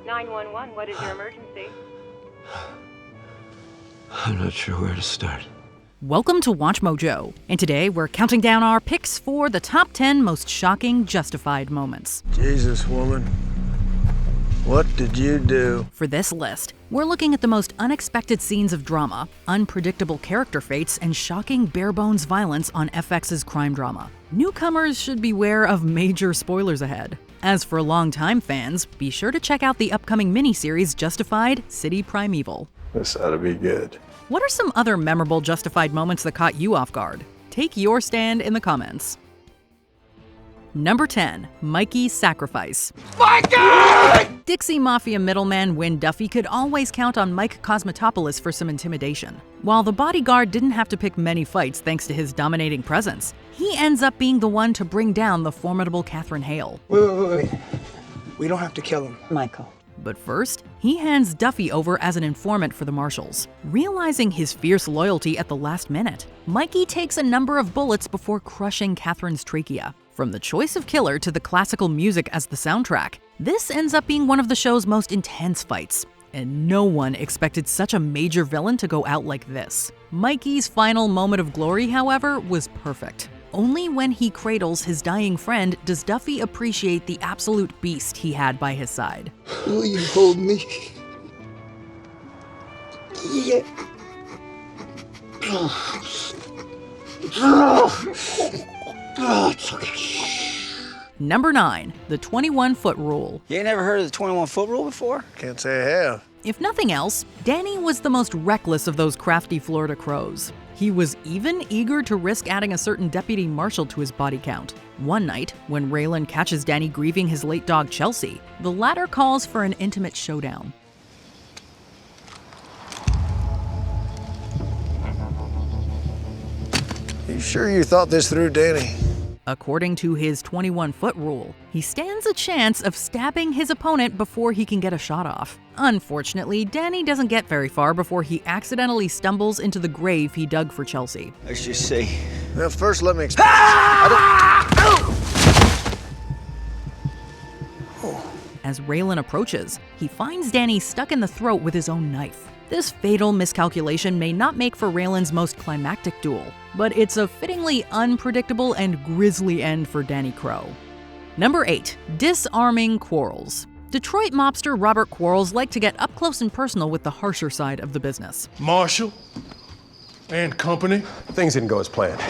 911, what is your emergency? I'm not sure where to start. Welcome to WatchMojo, and today we're counting down our picks for the top 10 most shocking justified moments. Jesus, woman. What did you do? For this list, we're looking at the most unexpected scenes of drama, unpredictable character fates, and shocking bare-bones violence on FX's crime drama. Newcomers should beware of major spoilers ahead. As for longtime fans, be sure to check out the upcoming miniseries Justified: City Primeval. This ought to be good. What are some other memorable Justified moments that caught you off guard? Take your stand in the comments. Number 10, Mikey Sacrifice. Mikey! Dixie Mafia middleman Win Duffy could always count on Mike Cosmetopoulos for some intimidation. While the bodyguard didn't have to pick many fights thanks to his dominating presence, he ends up being the one to bring down the formidable Catherine Hale. Wait. We don't have to kill him. Michael. But first, he hands Duffy over as an informant for the marshals. Realizing his fierce loyalty at the last minute, Mikey takes a number of bullets before crushing Catherine's trachea. From the choice of killer to the classical music as the soundtrack, this ends up being one of the show's most intense fights. And no one expected such a major villain to go out like this. Mikey's final moment of glory, however, was perfect. Only when he cradles his dying friend does Duffy appreciate the absolute beast he had by his side. Will you hold me? Yeah. It's okay. Number 9, the 21-foot rule. You ain't never heard of the 21-foot rule before? Can't say I have. If nothing else, Danny was the most reckless of those crafty Florida crows. He was even eager to risk adding a certain deputy marshal to his body count. One night, when Raylan catches Danny grieving his late dog Chelsea, the latter calls for an intimate showdown. You sure you thought this through, Danny? According to his 21-foot rule, he stands a chance of stabbing his opponent before he can get a shot off. Unfortunately, Danny doesn't get very far before he accidentally stumbles into the grave he dug for Chelsea. Let's just see. Now, first let me explain. As Raylan approaches, he finds Danny stuck in the throat with his own knife. This fatal miscalculation may not make for Raylan's most climactic duel, but it's a fittingly unpredictable and grisly end for Danny Crow. Number 8, Disarming Quarles. Detroit mobster Robert Quarles liked to get up close and personal with the harsher side of the business. Marshall and company. Things didn't go as planned,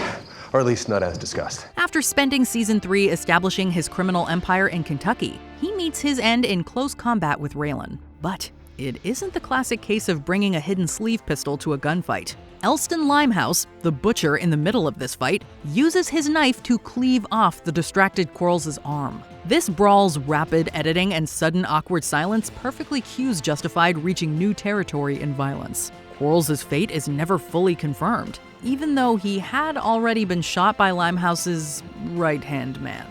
or at least not as discussed. After spending season 3 establishing his criminal empire in Kentucky, he meets his end in close combat with Raylan. But it isn't the classic case of bringing a hidden sleeve pistol to a gunfight. Elston Limehouse, the butcher in the middle of this fight, uses his knife to cleave off the distracted Quarles' arm. This brawl's rapid editing and sudden awkward silence perfectly cues Justified reaching new territory in violence. Quarles' fate is never fully confirmed, even though he had already been shot by Limehouse's right-hand man.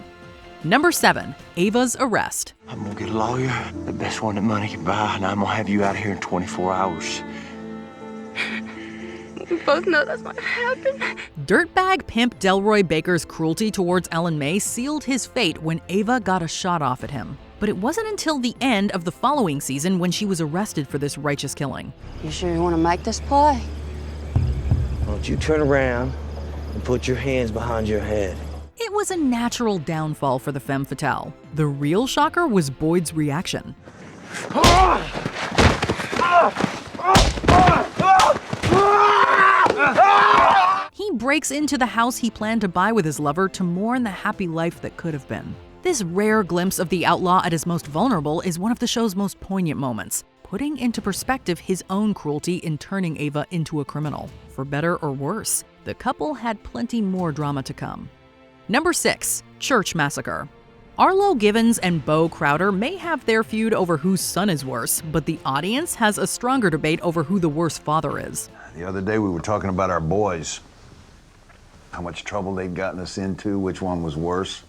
Number 7, Ava's Arrest. I'm gonna get a lawyer, the best one that money can buy, and I'm gonna have you out of here in 24 hours. We both know that's what happened. Dirtbag pimp Delroy Baker's cruelty towards Ellen May sealed his fate when Ava got a shot off at him. But it wasn't until the end of the following season when she was arrested for this righteous killing. You sure you want to make this play? Why don't you turn around and put your hands behind your head? It was a natural downfall for the femme fatale. The real shocker was Boyd's reaction. He breaks into the house he planned to buy with his lover to mourn the happy life that could have been. This rare glimpse of the outlaw at his most vulnerable is one of the show's most poignant moments, putting into perspective his own cruelty in turning Ava into a criminal. For better or worse, the couple had plenty more drama to come. Number 6, Church Massacre. Arlo Givens and Bo Crowder may have their feud over whose son is worse, but the audience has a stronger debate over who the worse father is. The other day we were talking about our boys, how much trouble they'd gotten us into, which one was worse.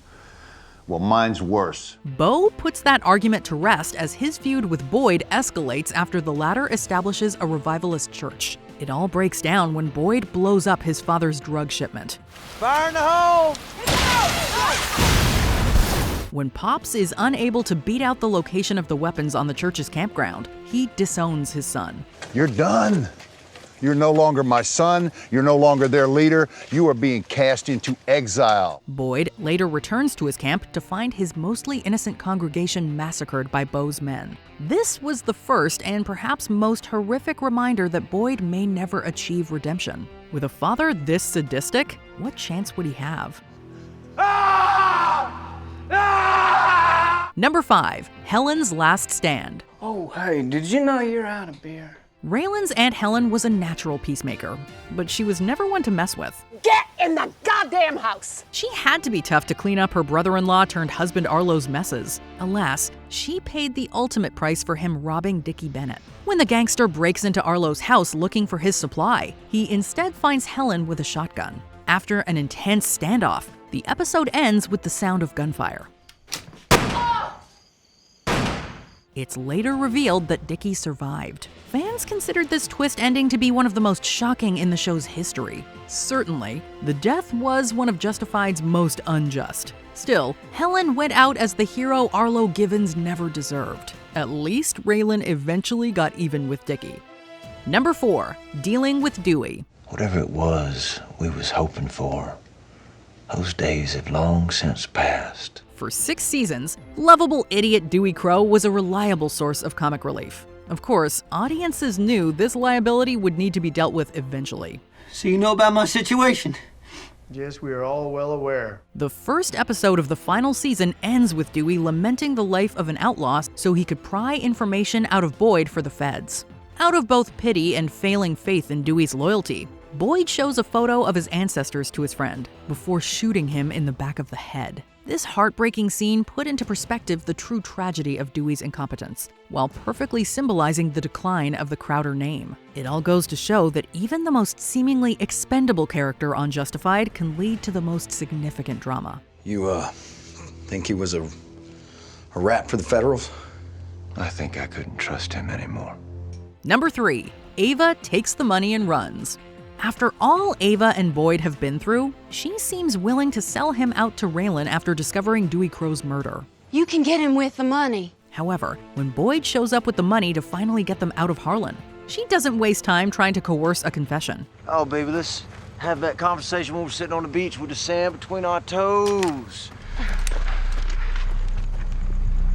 Well, mine's worse. Bo puts that argument to rest as his feud with Boyd escalates after the latter establishes a revivalist church. It all breaks down when Boyd blows up his father's drug shipment. Fire in the hole! When Pops is unable to beat out the location of the weapons on the church's campground, he disowns his son. You're done. You're no longer my son. You're no longer their leader. You are being cast into exile. Boyd later returns to his camp to find his mostly innocent congregation massacred by Bo's men. This was the first and perhaps most horrific reminder that Boyd may never achieve redemption. With a father this sadistic, what chance would he have? Number 5. Helen's Last Stand. Oh, hey, did you know you're out of beer? Raylan's Aunt Helen was a natural peacemaker, but she was never one to mess with. Get in the goddamn house! She had to be tough to clean up her brother-in-law turned husband Arlo's messes. Alas, she paid the ultimate price for him robbing Dickie Bennett. When the gangster breaks into Arlo's house looking for his supply, he instead finds Helen with a shotgun. After an intense standoff, the episode ends with the sound of gunfire. It's later revealed that Dickie survived. Fans considered this twist ending to be one of the most shocking in the show's history. Certainly, the death was one of Justified's most unjust. Still, Helen went out as the hero Arlo Givens never deserved. At least Raylan eventually got even with Dickie. Number 4. Dealing with Dewey. Whatever it was we was hoping for, those days have long since passed. For 6 seasons, lovable idiot Dewey Crow was a reliable source of comic relief. Of course, audiences knew this liability would need to be dealt with eventually. So you know about my situation? Yes, we are all well aware. The first episode of the final season ends with Dewey lamenting the life of an outlaw so he could pry information out of Boyd for the feds. Out of both pity and failing faith in Dewey's loyalty, Boyd shows a photo of his ancestors to his friend before shooting him in the back of the head. This heartbreaking scene put into perspective the true tragedy of Dewey's incompetence, while perfectly symbolizing the decline of the Crowder name. It all goes to show that even the most seemingly expendable character on Justified can lead to the most significant drama. You, think he was a rat for the Federals? I think I couldn't trust him anymore. Number 3. Ava Takes the Money and Runs. After all Ava and Boyd have been through, she seems willing to sell him out to Raylan after discovering Dewey Crow's murder. You can get him with the money. However, when Boyd shows up with the money to finally get them out of Harlan, she doesn't waste time trying to coerce a confession. Oh, baby, let's have that conversation when we're sitting on the beach with the sand between our toes.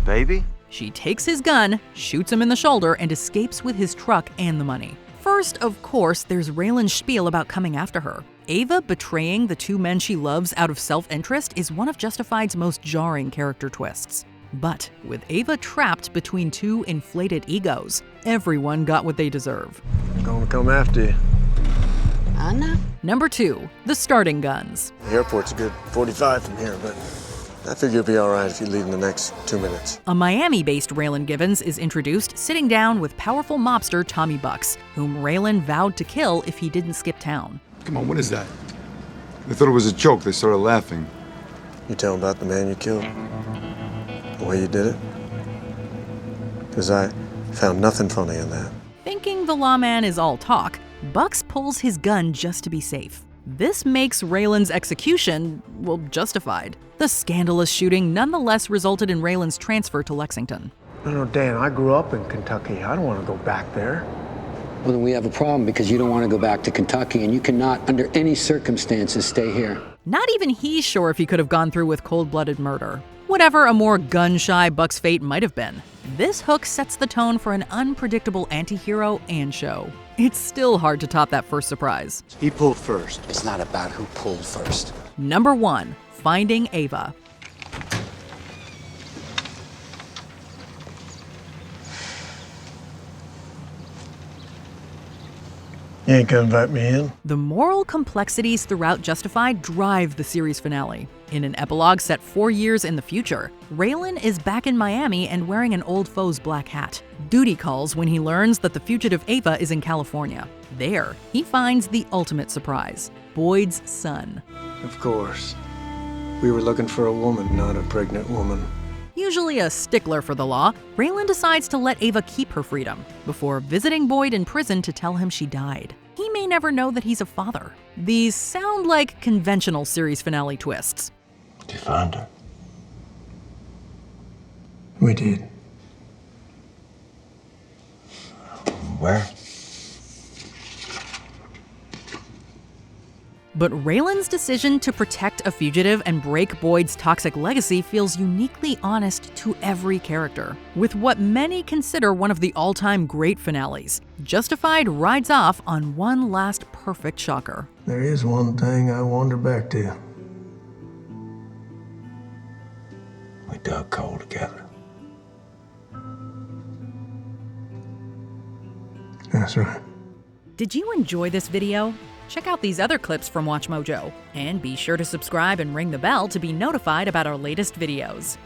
Baby? She takes his gun, shoots him in the shoulder, and escapes with his truck and the money. First, of course, there's Raylan's spiel about coming after her. Ava betraying the 2 men she loves out of self-interest is one of Justified's most jarring character twists. But with Ava trapped between 2 inflated egos, everyone got what they deserve. I'm gonna come after you. I know. Number 2. The Starting Guns. The airport's a good 45 from here, but I figure you'll be all right if you leave in the next 2 minutes. A Miami-based Raylan Givens is introduced sitting down with powerful mobster Tommy Bucks, whom Raylan vowed to kill if he didn't skip town. Come on, what is that? They thought it was a joke. They started laughing. You tell them about the man you killed? The way you did it? Because I found nothing funny in that. Thinking the lawman is all talk, Bucks pulls his gun just to be safe. This makes Raylan's execution, well, justified. The scandalous shooting nonetheless resulted in Raylan's transfer to Lexington. No, Dan, I grew up in Kentucky. I don't want to go back there. Well, then we have a problem because you don't want to go back to Kentucky and you cannot, under any circumstances, stay here. Not even he's sure if he could have gone through with cold-blooded murder. Whatever a more gun-shy Buck's fate might have been, this hook sets the tone for an unpredictable anti-hero and show. It's still hard to top that first surprise. He pulled first. It's not about who pulled first. Number 1. Finding Ava. You ain't gonna invite me in? The moral complexities throughout Justified drive the series finale. In an epilogue set 4 years in the future, Raylan is back in Miami and wearing an old foe's black hat. Duty calls when he learns that the fugitive Ava is in California. There, he finds the ultimate surprise, Boyd's son. Of course. We were looking for a woman, not a pregnant woman. Usually a stickler for the law, Raylan decides to let Ava keep her freedom before visiting Boyd in prison to tell him she died. He may never know that he's a father. These sound like conventional series finale twists. Did you find her? We did. Where? But Raylan's decision to protect a fugitive and break Boyd's toxic legacy feels uniquely honest to every character. With what many consider one of the all-time great finales, Justified rides off on one last perfect shocker. There is one thing I wander back to. We dug coal together. That's right. Did you enjoy this video? Check out these other clips from WatchMojo, and be sure to subscribe and ring the bell to be notified about our latest videos.